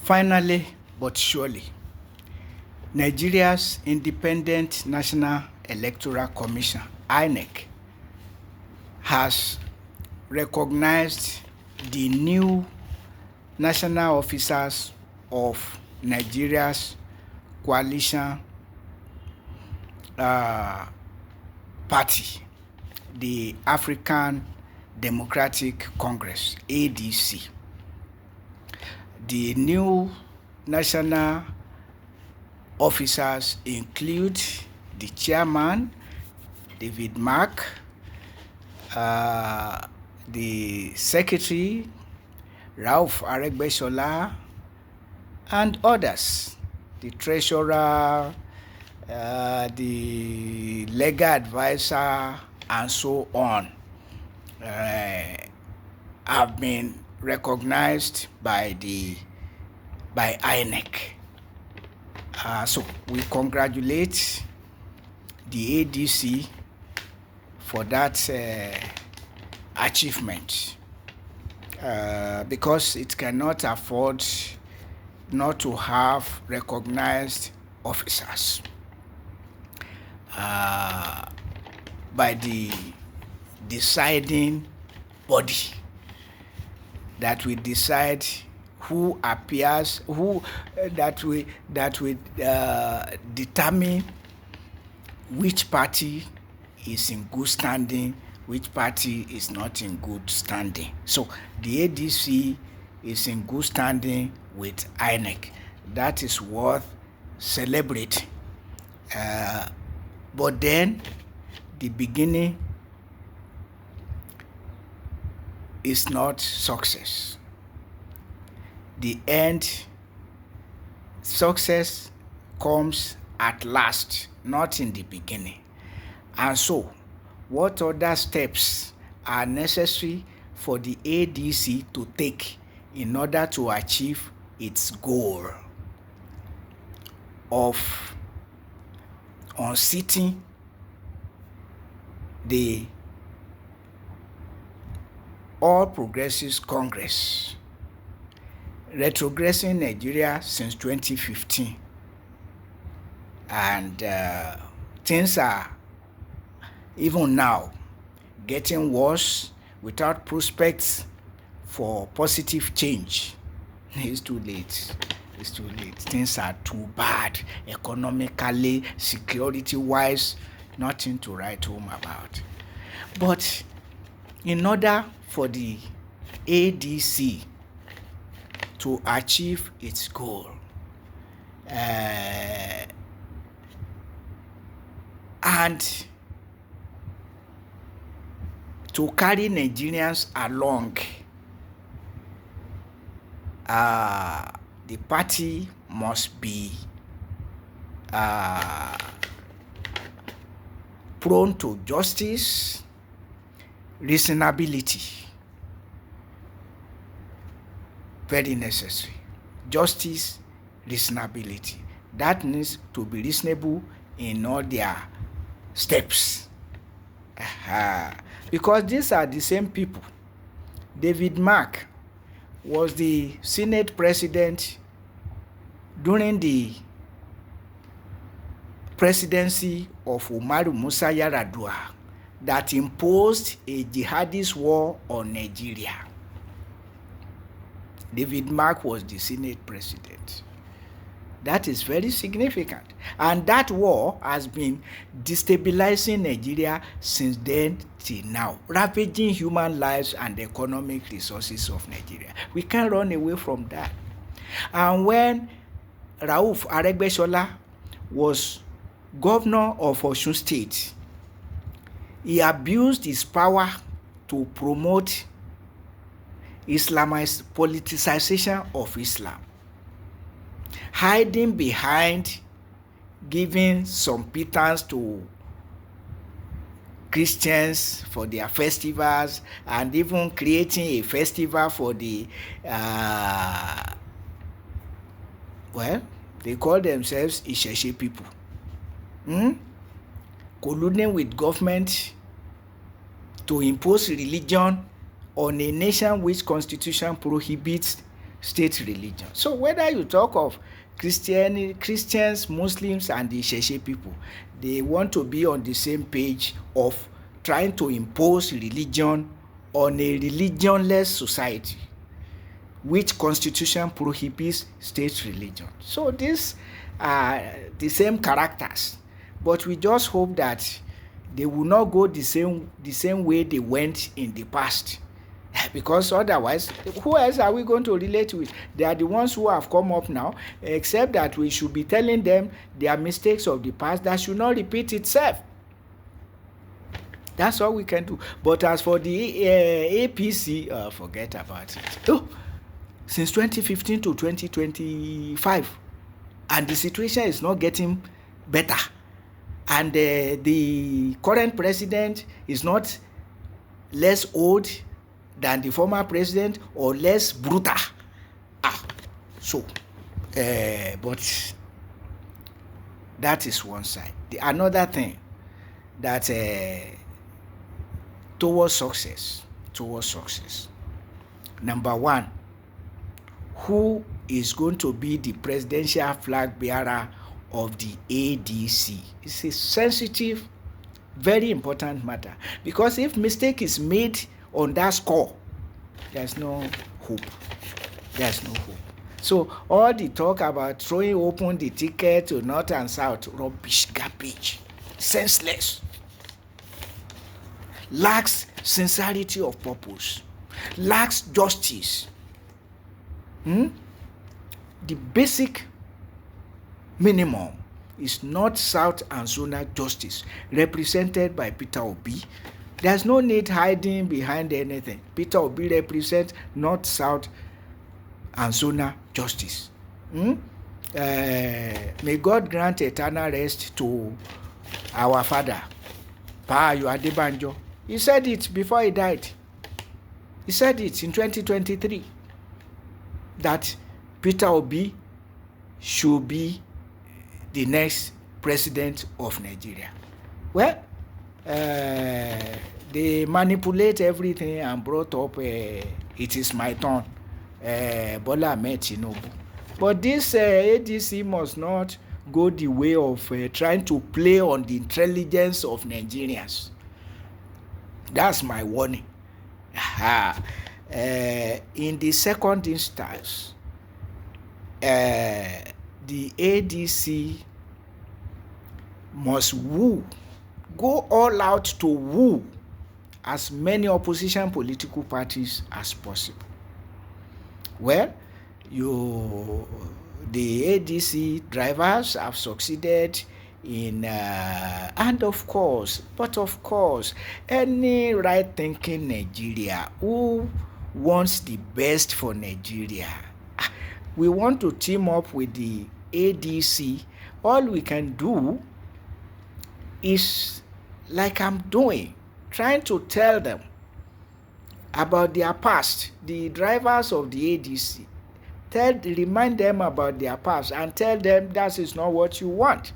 Finally, but surely, Nigeria's Independent National Electoral Commission, INEC, has recognized the new national officers of Nigeria's coalition party, the African Democratic Congress, ADC. The new national officers include the chairman, David Mark, the secretary, Ralph Aregbesola, and others, the treasurer, the legal advisor, and so on, have been recognized by INEC. So we congratulate the ADC for that achievement, because it cannot afford not to have recognized officers by the deciding body that will decide who appears, that will determine which party is in good standing, which party is not in good standing. So the ADC is in good standing with INEC. That is worth celebrating. But then the beginning is not success. The end, success comes at last, not in the beginning. And so, what other steps are necessary for the ADC to take in order to achieve its goal of unseating the All Progressives Congress, retrogressing Nigeria since 2015, and things are even now getting worse without prospects for positive change. It's too late. It's too late. Things are too bad economically, security-wise, nothing to write home about. But in order for the ADC to achieve its goal, and to carry Nigerians along, the party must be prone to justice, reasonability. Very necessary. Justice, reasonability. That needs to be reasonable in all their steps. Because these are the same people. David Mark was the Senate president during the presidency of Umaru Musa Yar'Adua that imposed a jihadist war on Nigeria. David Mark was the Senate president. That is very significant. And that war has been destabilizing Nigeria since then till now, ravaging human lives and economic resources of Nigeria. We can't run away from that. And when Ralph Aregbesola was governor of Osun State, he abused his power to promote Islamized politicization of Islam, hiding behind giving some pittance to Christians for their festivals, and even creating a festival for the they call themselves Isheshe people, colluding with government to impose religion on a nation which constitution prohibits state religion. So whether you talk of Christians, Muslims, and the Sheshe people, they want to be on the same page of trying to impose religion on a religionless society, which constitution prohibits state religion. So these are the same characters, but we just hope that they will not go the same way they went in the past, because otherwise, who else are we going to relate with? They are the ones who have come up now, except that we should be telling them their mistakes of the past that should not repeat itself. That's all we can do. But as for the APC, forget about it. Oh, since 2015 to 2025, and the situation is not getting better, and the current president is not less old than the former president or less brutal. But that is one side. Another thing that towards success, number one, who is going to be the presidential flag bearer of the ADC? It's a sensitive, very important matter, because if mistake is made on that score, there's no hope. So all the talk about throwing open the ticket to North and South, rubbish, garbage, senseless, lacks sincerity of purpose, lacks justice. The basic minimum is North, South, and zonal justice represented by Peter Obi. There's no need hiding behind anything. Peter Obi represents North, South, and zonal justice. May God grant eternal rest to our father, Pa Ayo Adebanjo. He said it before he died. He said it in 2023 that Peter Obi should be the next president of Nigeria. Well, they manipulate everything and brought up it is my turn, Bola Ahmed Tinubu. But this ADC must not go the way of trying to play on the intelligence of Nigerians. That's my warning. In the second instance, the ADC must go all out to woo as many opposition political parties as possible. Well, the ADC drivers have succeeded in, and of course, any right-thinking Nigeria who wants the best for Nigeria, we want to team up with the ADC. All we can do is, like I'm doing, trying to tell them about their past, the drivers of the ADC. Remind them about their past and tell them that is not what you want.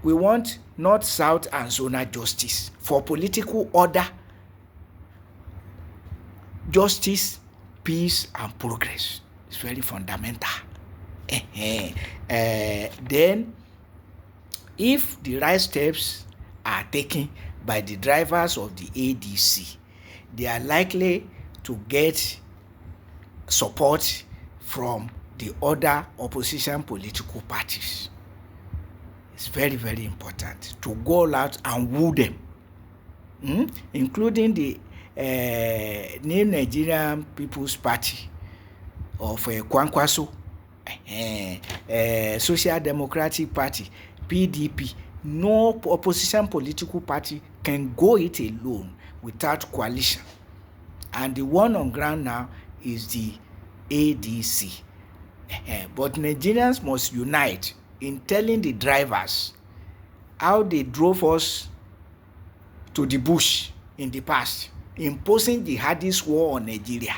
We want North, South, and zonal justice for political order, justice, peace, and progress. It's very fundamental. Then, if the right steps are taken by the drivers of the ADC, they are likely to get support from the other opposition political parties. It's very, very important to go out and woo them, including the New Nigerian People's Party of Kwankwaso, Social Democratic Party, PDP. No opposition political party can go it alone without coalition. And the one on ground now is the ADC. But Nigerians must unite in telling the drivers how they drove us to the bush in the past, imposing the hardest war on Nigeria,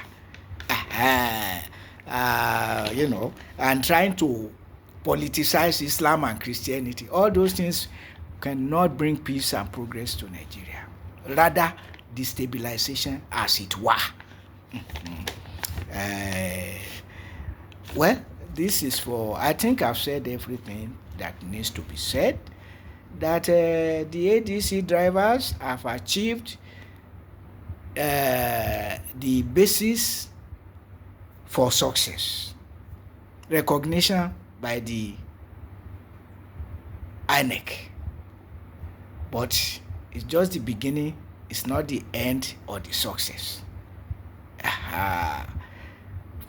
and trying to politicize Islam and Christianity. All those things cannot bring peace and progress to Nigeria. Rather, destabilization as it were. Uh, well, this is for, I think I've said everything that needs to be said. That the ADC drivers have achieved the basis for success, recognition by the INEC. But it's just the beginning, it's not the end or the success.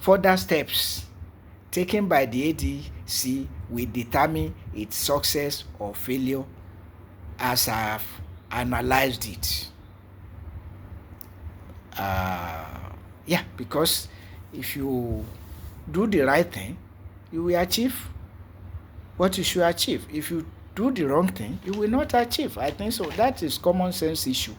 Further steps taken by the ADC will determine its success or failure as I've analyzed it. Yeah, because if you do the right thing, you will achieve what you should achieve. If you do the wrong thing, you will not achieve. I think so. That is common sense issue.